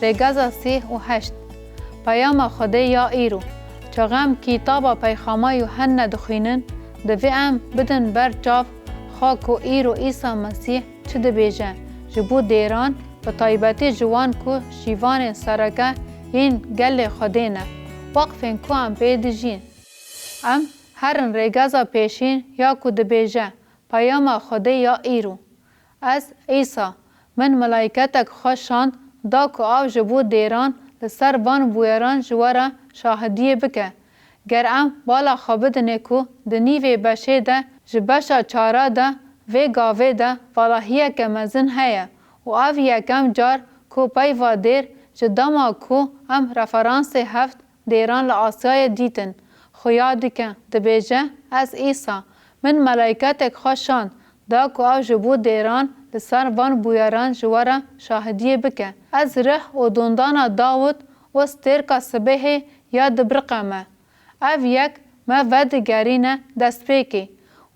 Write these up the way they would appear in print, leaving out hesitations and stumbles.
رگزا 3 و 8 پیام خدا یا ایرو چغم کتابا پیخاما یوحنا دخوینن دوی ام بدن بر چاف خاک و ایرو عیسی مسیح چه دبیجه جبو دیران و طایبتی جوان کو شیوان سرکه این گل خدینه وقفین کو ام پیدجین ام هرن رگزا پیشین یا کو دبیجه پیام خدا یا ایرو از عیسی من ملائکتک خوشاند دا کو آو جبو دیران لسر وان بویران جوارا شاهدیه بکه گر ام بالا خابدنه کو دنیوی بشه ده جبشا چارا ده و گاوه ده والهیه که مزن هیا و آو یکم جار کو پیوا دیر جداما کو ام رفرانس هفت دیران لآسیای دیتن خویادی که دبیجه از عیسی من ملائکتک خوشاند دا کو آو جبو دیران لسر وان بویران جوارا شاهدیه بکه از ره و دوندانا داود و سترکا سبه یا دبرقمه او یک ما ودگرینه دست پیکی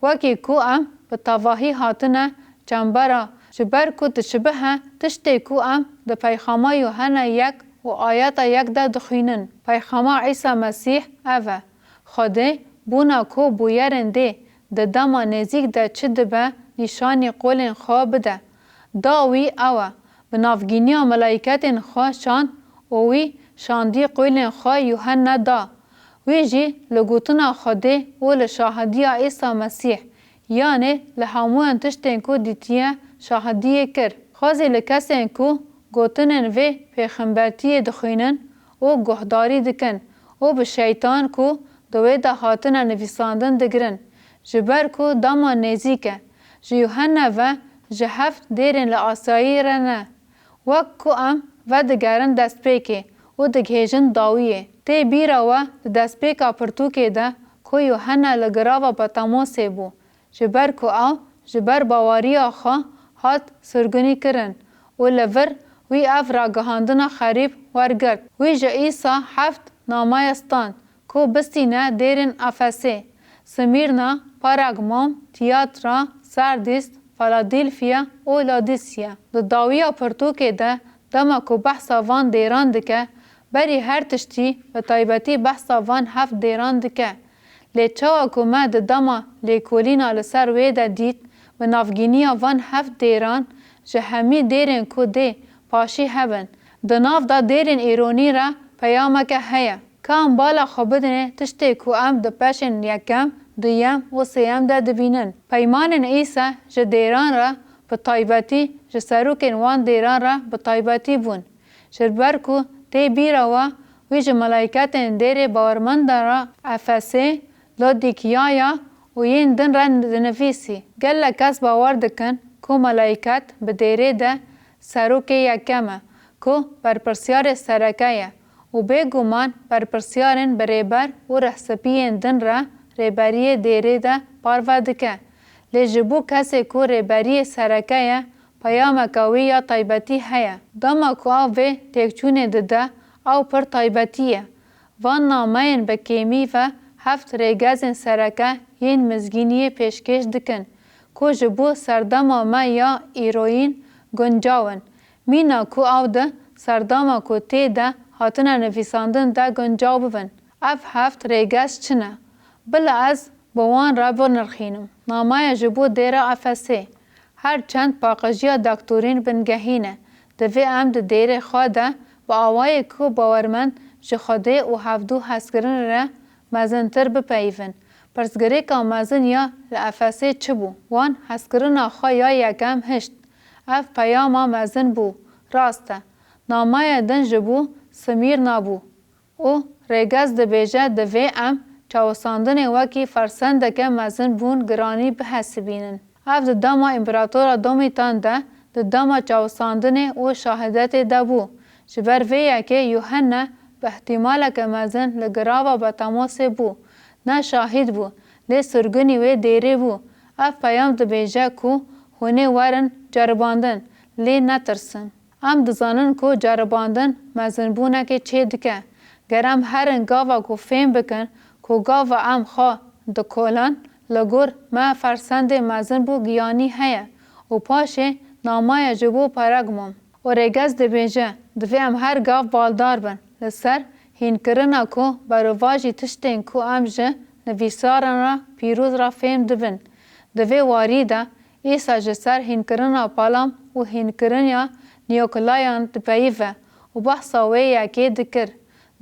وکی کو ام به تواهی هاتنه چنبرا جبر کو تشبه تشتی کو ام ده پیخاما یوحنا 1 و آیات 1 ده دخوینن پیخاما عیسی مسیح اوه خوده بونا کو بویرن ده دما نزیک ده چه ده به نشانی قولن خواه بده داوی اوه بنافگینی ملائکتن خواه شان وی شاندی قولن خواه یوحنا دا وی جی لگوتنا خوده و لشاهدی عیسی مسیح یعنی لحاموان تشتین کو دیتیه شاهدیه کر خوزی لکسین کو گوتنن و پیغمبرتی دخوینن و گهداری دکن و به شیطان کو دوی ده هاتن نویساندن دگرن جبر کو داما نزیکه جی یوحنا و جهفت دیرن لآسایی رنه وک کو ام و دگرن دست پیکه و دگهجن داویه تی بیرا و دست پیکا پرتوکه ده کو یوحنا لگراوا بطاموسه بو جبر کو او جبر باواری آخا هات سرگنی کرن و لور وی اف را گهاندنا خریب ورگرد وی جا ایسا هفت نامایستان کو بستینه دیرن افسه سمیرنا پاراگموم تیاترا سردیست فلادلفیا و لادیسیا د داویا پرتوکه ده دما کو بحثا وان دیران دکه بری هر تشتی و طایبتی بحثا وان هفت دیران دکه لیچاوا کو ما د دما لیکولینا لسر ویده دید و نافگینیا وان هفت دیران جه همی دیرن کو ده پاشی هبن د ناف دا دیرن ایرونی را پیامکه هیا کام بالا خوبدنه تشتی کو ام د پشن یکم دویم و سیم ده دبینن پیمانن ایسا جه دیران را به طایبتی جه سروکن وان دیران را به طایبتی بون شربر کو تی بیرا و ویج ملائکتن دیر باورمند را افسه لودیکیایا و ین دن را دنفیسی گل کس باور دکن کو ملائکت به دیره ده سروک یکمه کو برپرسیار سرکه و بگومان برپرسیارن بریبر و رحسپین دن را ریبری دیره ده پاروا دکه لجبو کسی کو ریبری سرکه پیام کوی یا طایبتی هیا داما کو آوه تکچونه ده او پر طایبتیه وان نامین بکیمی و هفت ریگزن سرکه ین مزگینی پیشکش دکن کو جبو سرداما ما یا ایروین گنجاون مینا کو آو ده سرداما کو تی ده هاتنا نفیساندن ده گنجاو بون اف هفت ریگز چنه بلا از بوان را بنرخینم نامای جبو دیره افسه هر چند پاقجیا دکتورین بنگهینه دوی ام ده دیره خواده با آوای کو باورمند جه خوده و هفدو حسگرن را مزنتر بپیون پرسگری که مزن یا لافسه چه بو وان حسگرن آخوا یا یکم هشت اف پیاما مزن بو راسته نامای دن جبو سمیر نابو او ریگز ده بیجه دوی ام چاوساندن وکی فرسند که مزن بون گرانی به حسبینن اف ده داما امپراتورا دومیتان ده داما چاوساندن و شاهدت ده بو جبر ویه که یوحنا به احتمال که مزن لگراوا بطاموسه بو نه شاهد بو لی سرگنی و دیره بو اف پیام ده بیجه کو هونه ورن جرباندن لی نترسن ام دزانن کو جرباندن مزن بونه که چه دکه گرم هرن گاوا کو فهم بکن کو گاوا ام خواه دکولان لگور ما فرسند مزن بو گیانی هیا و پاشه نامای جبو پرگمم و ریگز ده بیجه دوی ام هر گاف بالدار بن لسر هین کرنا کو برواجی تشتین کو ام جه نویسارن را پیروز را فهم دبن. دوی واری ده ایسا جسر هین کرنا پالام و هین کرنیا نیوکلایان دپیوه و بحثا وی یکی دکر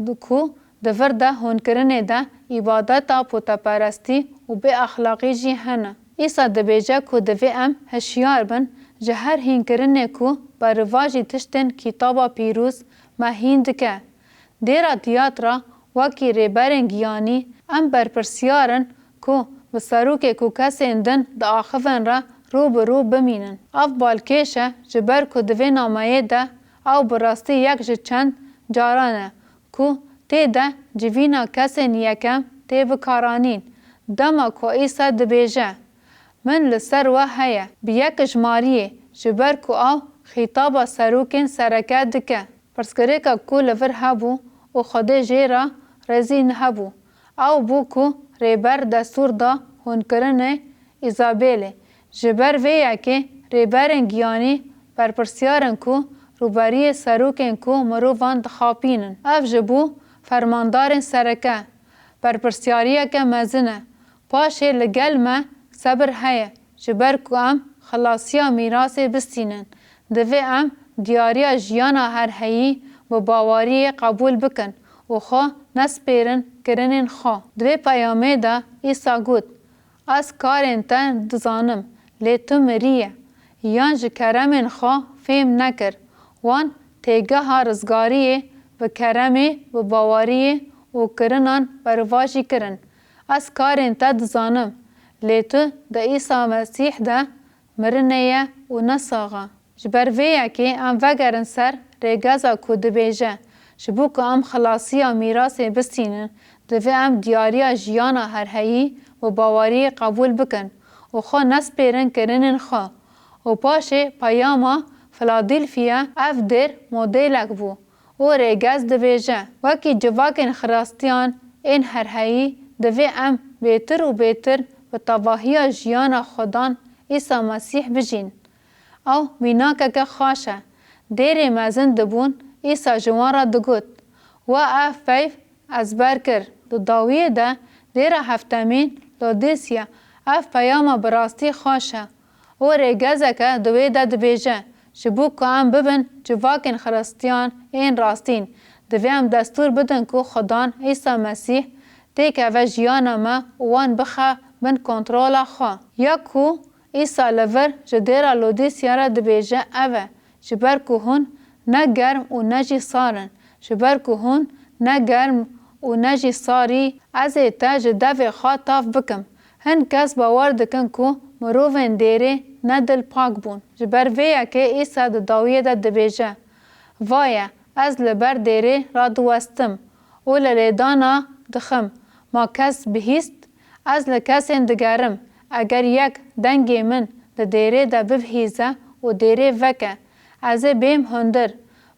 دکو دور ده هون کرنه ده عبادتا پوتا پرستی و به اخلاقی جی هنه. ایسا دبیجه کو دوی ام هشیار بن جهر هین کرنه کو برواجی تشتن کتابا پیروز مهین دکه. دیرا تیاترا وکی ریبرن گیانی ام برپرسیارن کو بسروک کو کسی اندن دا آخفن را رو برو بمینن. اف بالکیشه جبر کو دوی نامایه ده او براستی یک جه چند جارانه کو تی ده جوینا کسی نیکم تی بکارانین. دما کو ایسا دبیجه من لسر و هیا بیک جماریه جبر کو او خطابا سروکن سرکت دکه. پرسکره که کو لور هبو و خود جیرا رزی نهبو او بو کو ریبر دستور دا هون کرنه ایزابیله جبر ویا که ریبرن گیانی برپرسیارن کو روبری سروکن کو مروان دخاپینن. اف جبو فرماندارن سرکه برپرسیاریه که مزنه پاشه لگل ما صبر هیا جبر کو ام خلاصیا میراث بستینن. دوی ام دیاریا جیانا هر هایی و باواری قبول بکن و خو نسپیرن کرنین خو. دوی پیامه دا ایسا گود از کارن تا دزانم لی تو مریه یان جه کرمین خو فهم نکر وان تیگه ها رزگاریه و کرمه و باواریه و کرنان برواجی کرن. از کارن تا دزانم لی تو دا ایسا مسیح دا مرنه و نساغا. جبر ویا که ام وگرن سر ریگازا کو دبیجه جبو که ام خلاصیا میراث بستینن دوی ام دیاریا جیانا هر هایی و باواری قبول بکن و خو نسپیرن کرنن خو و پاشه پیاما فلادلفیا اف در مدلک بو و ریگاز دبیجه وکی جواکن خراستیان این هر هایی دوی ام بیتر و بیتر و تواهی جیانا خودان ایسا مسیح بجین او میناکه که خواشه دیری مزن دبون ایسا جوان را دگوت و اف پیف از بر کر دو داویه ده دیر هفتمین لودیسیا اف پیاما براستی خواشه و ریگزه که دوی ده دبیجه جبو که ام ببن جواکن خرستیان این راستین دوی ام دستور بدن که خدان ایسا مسیح تیکه و جیانا ما وان بخه بن کنترول خواه یا که ایسا لور جدیرا لودیسیا را دبیجه اوه جبر که هون نه گرم و نه جی سارن جبر که هون نه گرم و نه جی ساری از ایتا جدو خواه تاف بکم هن کس باور دکن که مروفن دیره نه دل پاک بون جبر ویا که ایسا داویه ده دبیجه وایا از لبر دیره را دوستم و للیدانا دخم ما کس بهیست از لکسین دگرم اگر یک دنگی من ده دیره ده ببهیزه و دیره وکه از بیم هندر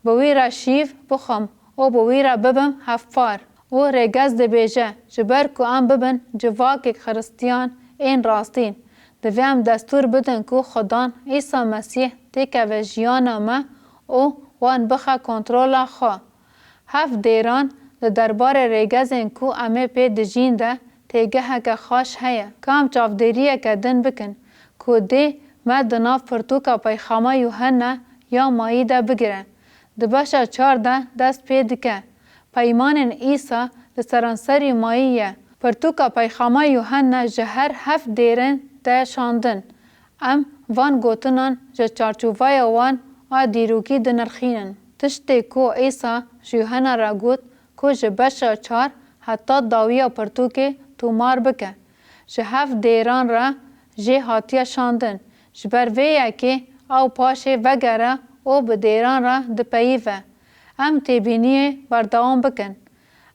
بوی را شیف بخم و بوی را ببم هفار و ریگز ده بیجه جبر که ام ببن جواک خرستیان این راستین دویم دستور بدن که خدان عیسی مسیح تیکه و جیانا ما و وان بخه کنترول خواه هفت دیران ده دربار ریگزین که امه پی دجین ده تیگه که خواش هیا کام چافدیریه که دن بکن که ده ما دناف پرتوکا پیخامه یوحنا یا مایی ده بگیره ده باشا 14 دست پی دکه پیمان عیسی لسرانسری ماییه پرتوکا پیخامه یوحنا جهر هفت دیرن ده شاندن ام وان گوتنان جه چارچوبای وان دیروکی ده نرخینن تشتی کو عیسی یوحنا را گوت که جه باشا 4 حتی داویا پرتوکه تومار بکه جه هفت دیران را جه هاتیا شاندن جبر ویا که او پاشه وگره او به دیران را دپیوه ام تیبینیه بردوام بکن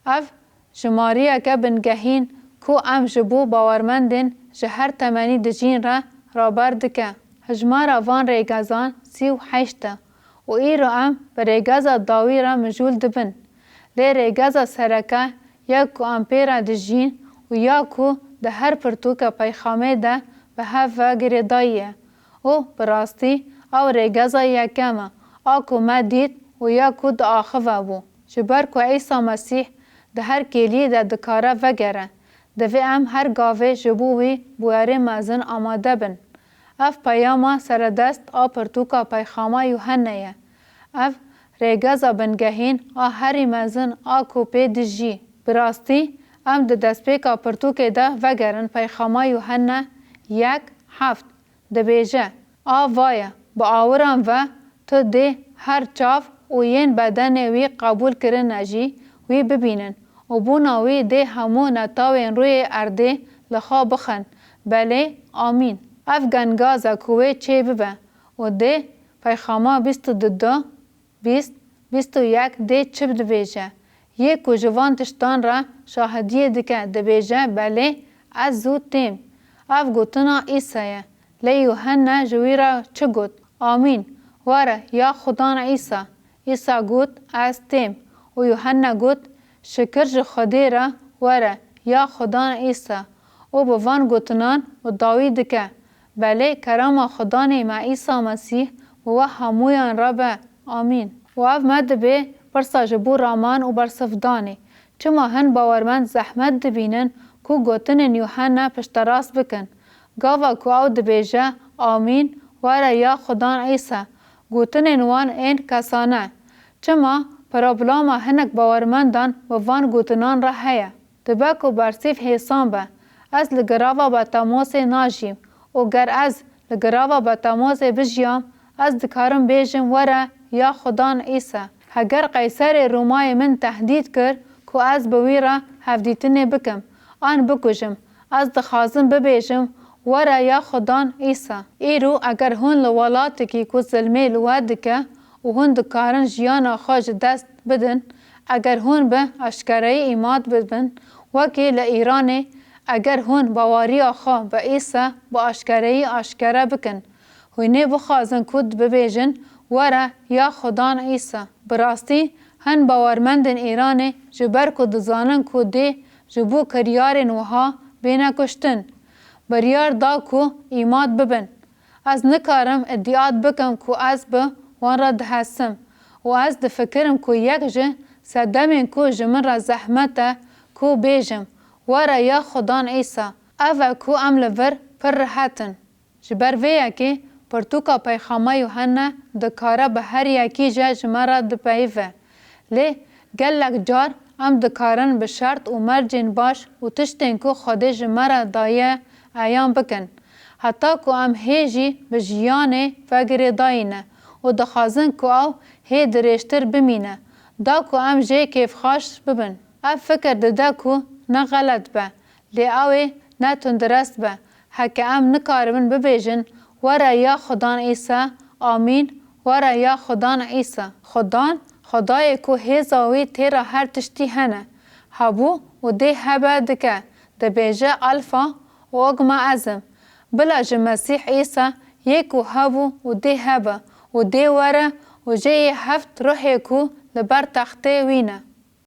اف جماریه که بنگهین کو ام جبو باورمندن جهر تمنی دجین را رابر دکه هجمار وان ریگازان 38 و ای رو ام به ریگاز داوی را مجول دبن لی ریگاز سرکه یا کو ام پیرا دجین و یا کو ده هر پرتوکه پیخامه ده به هفه گریداییه او براستی او ریگازا یکمه آکو ما دید و یا کو د آخوه بو. جبر کو عیسی مسیح ده هر کلی ده دکاره وگره. دوی ام هر گاوه جبوی بواره مزن آماده بن. اف پیاما سردست آپرتوکا پیخاما یوحنه. اف ریگزا بنگهین هری مزن کوپه دجی. براستی ام ده دستپیکا پرتوکه ده وگرن پیخاما یوحنه 1:7 ده بیجه وایه با آوران و تو ده هر چاف و ین بدن وی قبول کرن نجی وی ببینن و بونا وی ده همو نتاوین روی ارده لخوا بخن بله آمین. اف گنگازا کوه چه ببه و ده پیخاما 22:20-21 ده چه بده بیجه یک و جوان تشتان را شاهدیه دکه ده بیجه بله از زود تیم. اف گوتنا ایسایه لی یوحنا جوی را چه گوت آمین واره یا خدان عیسی. عیسی گوت از تیم و یوحنا گوت شکر جو خودی را واره یا خدان عیسی و بوان گوتنان و داوی دکه بله کرام خدان ما عیسی مسیح و همویان را به آمین. و اف مد به پرسا جبو رامان و برصفدانی چما هن باورمند زحمت دبینن کو گوتن یوحنا پشتراس بکن گاوا کو او دبیجه آمین واره یا خدان عیسی گوتن نوان این کسانه چما پرابلاما هنک باورمندان و وان گوتنان را هیا دبکو برسیف حسان به از لگراوا با تماس ناجیم و گر از لگراوا با تماس بجیام از دکارم بیجم واره یا خدان عیسی. اگر قیصر رومای من تهدید کرد که از بوی را هفدیتنه بکم آن بکشم از دخوازم ببیجم وره یا خدان عیسی. ایرو اگر هون لولاتی که ظلمه لواد که و هون دکارن جیان خواج دست بدن اگر هون به اشکره ایماد بدن وکی لایران اگر هون باواری آخوا به عیسی با اشکره بکن هونه بخوازن کد ببیجن وره یا خدان عیسی. براستی هن باورمندن ایران جبر کو دزانن کو ده جبو کریارن وها بینه کشتن بریار دا کو ایماد ببن از نکارم ادیات بکم کو از به وان را دهستم و از دفکرم کو یک جه صدمین کو جمن را زحمت کو بیجم وره یا خدان عیسی اوه کو عمل پر راحتن جبر ویا که پرتوکا پیخاما یوحنا دکاره به هر یکی جه مرا دپیوه لی گلک جار ام دکارن به شرط و مرجین باش و تشتین کو خودش مرا دایه ایام بکن حتی کو ام هیجی به جیانه فگر داینه و دخوازن کو او هی درشتر بمینه دا کو ام جه کیف خاش ببن اف فکر دده کو نه غلط به لی اوه نه تندرست به حکه ام نکاربن ببیجن وره یا خدان عیسی آمین وره یا خدان عیسی. خدای کو هزاوی تیرا هر تشتی هنه هبو و ده هبه دکه ده بیجه الفا و اگما ازم بلا جه مسیح عیسی یکو هبو و ده هبه و ده وره و جه هفت روحی کو لبر تخته وینه